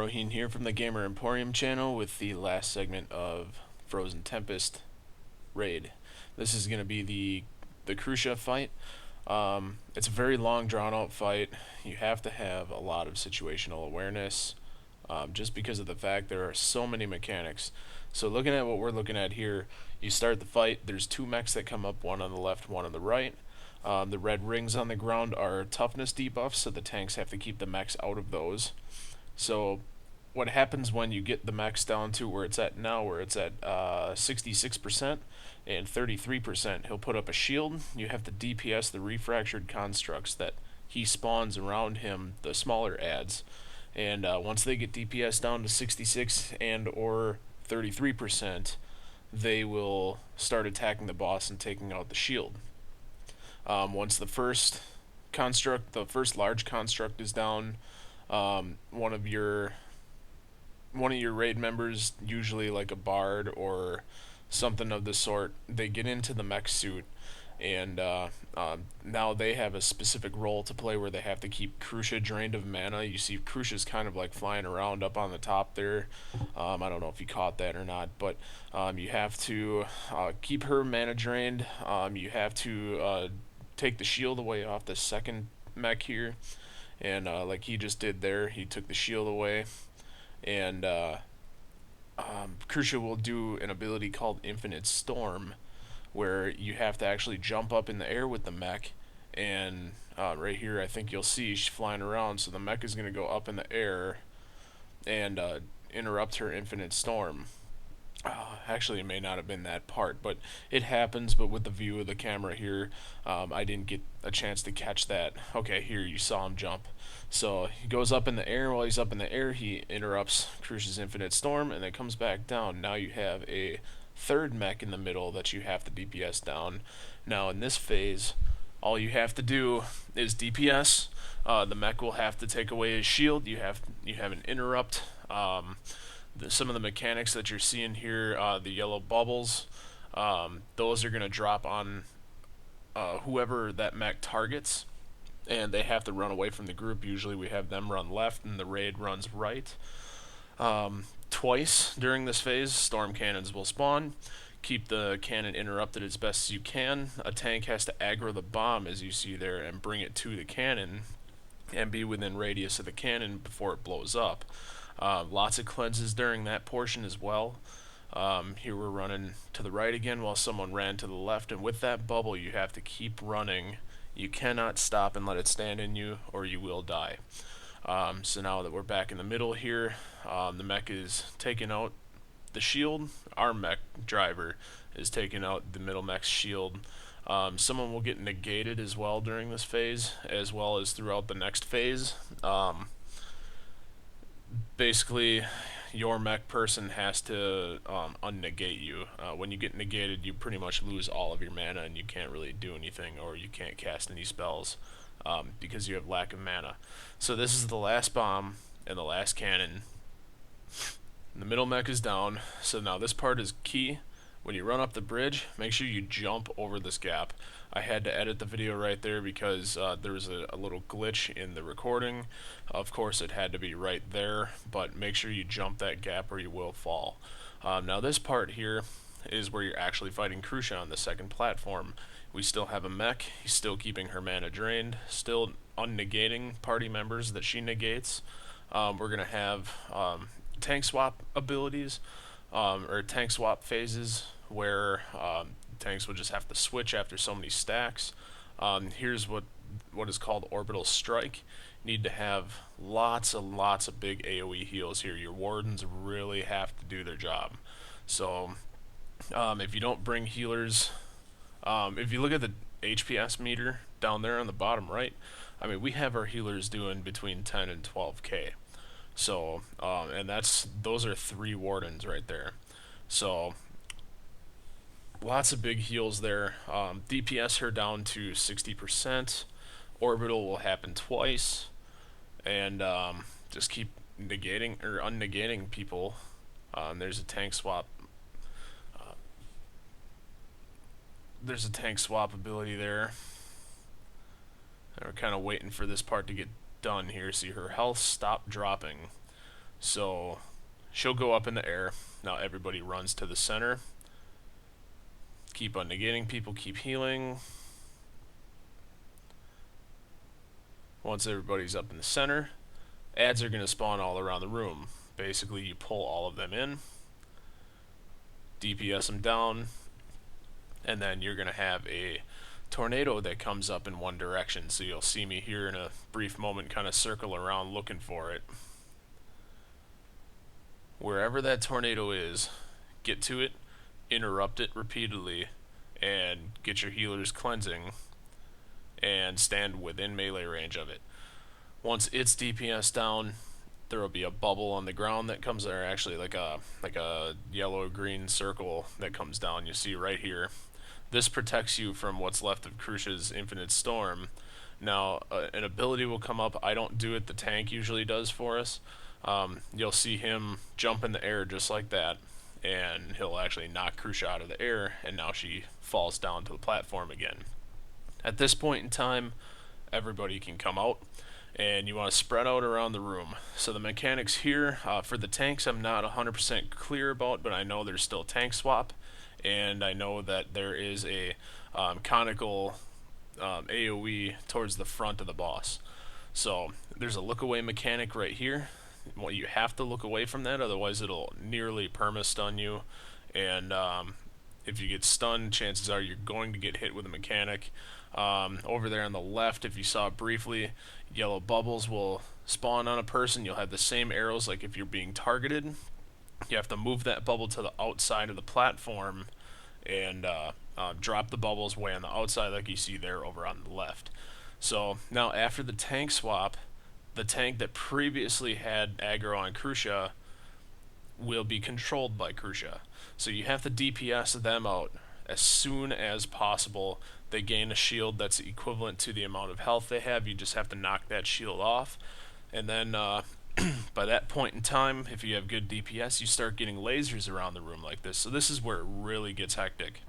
Broheen here from the Gamer Emporium channel with the last segment of Frozen Tempest raid. This is going to be the Crucia fight. It's a very long, drawn-out fight. You have to have a lot of situational awareness, just because of the fact there are so many mechanics. So looking at what we're looking at here, you start the fight. There's two mechs that come up, one on the left, one on the right. The red rings on the ground are toughness debuffs, so the tanks have to keep the mechs out of those. So what happens when you get the mechs down to where it's at now, where it's at 66% and 33%, he'll put up a shield. You have to DPS the refractured constructs that he spawns around him, the smaller adds. And once they get DPS down to 66 and or 33%, they will start attacking the boss and taking out the shield. Once the first large construct is down, one of your raid members, usually like a bard or something of the sort, they get into the mech suit, and now they have a specific role to play where they have to keep Crucia drained of mana. You see Crucia's kind of like flying around up on the top there. I don't know if you caught that or not, but you have to keep her mana drained. You have to take the shield away off the second mech here, and like he just did there, he took the shield away. And Crucia will do an ability called Infinite Storm, where you have to actually jump up in the air with the mech, and right here I think you'll see she's flying around, so the mech is going to go up in the air and interrupt her Infinite Storm. Actually, it may not have been that part, but it happens. But with the view of the camera here, I didn't get a chance to catch that. Okay, here you saw him jump. So he goes up in the air. While he's up in the air, he interrupts Crucia's Infinite Storm, and then comes back down. Now you have a third mech in the middle that you have to DPS down. Now in this phase, all you have to do is DPS. The mech will have to take away his shield. You have an interrupt. Some of the mechanics that you're seeing here, the yellow bubbles, those are going to drop on whoever that mech targets, and they have to run away from the group. Usually we have them run left and the raid runs right. Twice during this phase, storm cannons will spawn. Keep the cannon interrupted as best as you can. A tank has to aggro the bomb, as you see there, and bring it to the cannon and be within radius of the cannon before it blows up. Lots of cleanses during that portion as well. Here we're running to the right again while someone ran to the left, and with that bubble you have to keep running. You cannot stop and let it stand in you, or you will die. So now that we're back in the middle here, the mech is taking out the shield. Our mech driver is taking out the middle mech's shield. Someone will get negated as well during this phase, as well as throughout the next phase. Basically, your mech person has to unnegate you. When you get negated, you pretty much lose all of your mana, and you can't really do anything, or you can't cast any spells because you have lack of mana. So this is the last bomb and the last cannon. The middle mech is down, so now this part is key. When you run up the bridge, make sure you jump over this gap. I had to edit the video right there because there was a little glitch in the recording. Of course, it had to be right there, but make sure you jump that gap or you will fall. Now this part here is where you're actually fighting Crucia on the second platform. We still have a mech. He's still keeping her mana drained, still unnegating party members that she negates. We're going to have tank swap abilities, or tank swap phases, where tanks will just have to switch after so many stacks. Here's what is called orbital strike. You need to have lots of big AoE heals here. Your wardens really have to do their job. So if you don't bring healers, if you look at the HPS meter down there on the bottom right, I mean, we have our healers doing between 10 and 12k. So and those are 3 wardens right there. So lots of big heals there. DPS her down to 60%. Orbital will happen twice, and just keep negating or unnegating people. There's a tank swap. There's a tank swap ability there. And we're kind of waiting for this part to get done here. See her health stop dropping. So she'll go up in the air. Now everybody runs to the center. Keep on negating people, keep healing. Once everybody's up in the center, ads are going to spawn all around the room. Basically, you pull all of them in, DPS them down, and then you're going to have a tornado that comes up in one direction. So you'll see me here in a brief moment kind of circle around looking for it. Wherever that tornado is, get to it, interrupt it repeatedly, and get your healers cleansing, and stand within melee range of it. Once it's DPS down, there will be a bubble on the ground that comes there, actually like a yellow-green circle that comes down. You see right here. This protects you from what's left of Crucia's Infinite Storm. Now, an ability will come up. I don't do it. The tank usually does for us. You'll see him jump in the air just like that, and he'll actually knock Crucia out of the air, and now she falls down to the platform again. At this point in time, everybody can come out, and you want to spread out around the room. So the mechanics here, for the tanks I'm not 100% clear about, but I know there's still tank swap, and I know that there is a conical AoE towards the front of the boss. So there's a look away mechanic right here. Well, you have to look away from that, otherwise it'll nearly perma-stun you, and if you get stunned, chances are you're going to get hit with a mechanic. Over there on the left, if you saw it briefly, yellow bubbles will spawn on a person. You'll have the same arrows like if you're being targeted. You have to move that bubble to the outside of the platform and drop the bubbles way on the outside like you see there over on the left. So now after the tank swap, the tank that previously had aggro on Crucia will be controlled by Crucia. So you have to DPS them out as soon as possible. They gain a shield that's equivalent to the amount of health they have. You just have to knock that shield off. And then by that point in time, if you have good DPS, you start getting lasers around the room like this. So this is where it really gets hectic.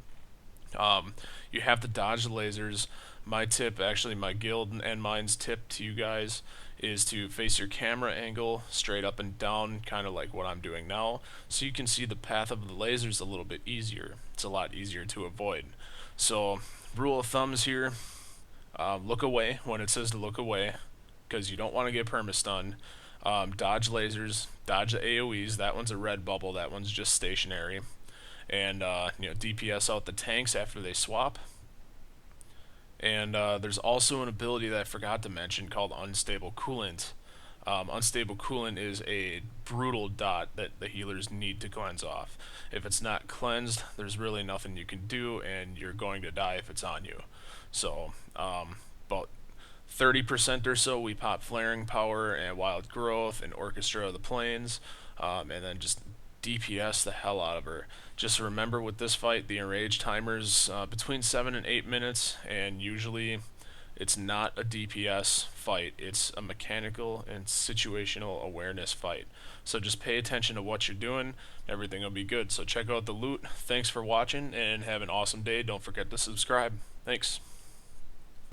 You have to dodge the lasers. My tip, actually my guild and mine's tip to you guys, is to face your camera angle straight up and down, kind of like what I'm doing now, so you can see the path of the lasers a little bit easier. It's a lot easier to avoid. So rule of thumbs here, look away when it says to look away, because you don't want to get perma-stun. Dodge lasers, dodge the AoEs. That one's a red bubble, that one's just stationary. And DPS out the tanks after they swap. And there's also an ability that I forgot to mention called Unstable Coolant. Unstable Coolant is a brutal dot that the healers need to cleanse off. If it's not cleansed, there's really nothing you can do, and you're going to die if it's on you. So about 30% or so we pop Flaring Power and Wild Growth and Orchestra of the Plains, and then just DPS the hell out of her. Just remember with this fight, the enrage timer's between 7 and 8 minutes, and usually it's not a DPS fight. It's a mechanical and situational awareness fight. So just pay attention to what you're doing. Everything will be good. So check out the loot. Thanks for watching, and have an awesome day. Don't forget to subscribe. Thanks.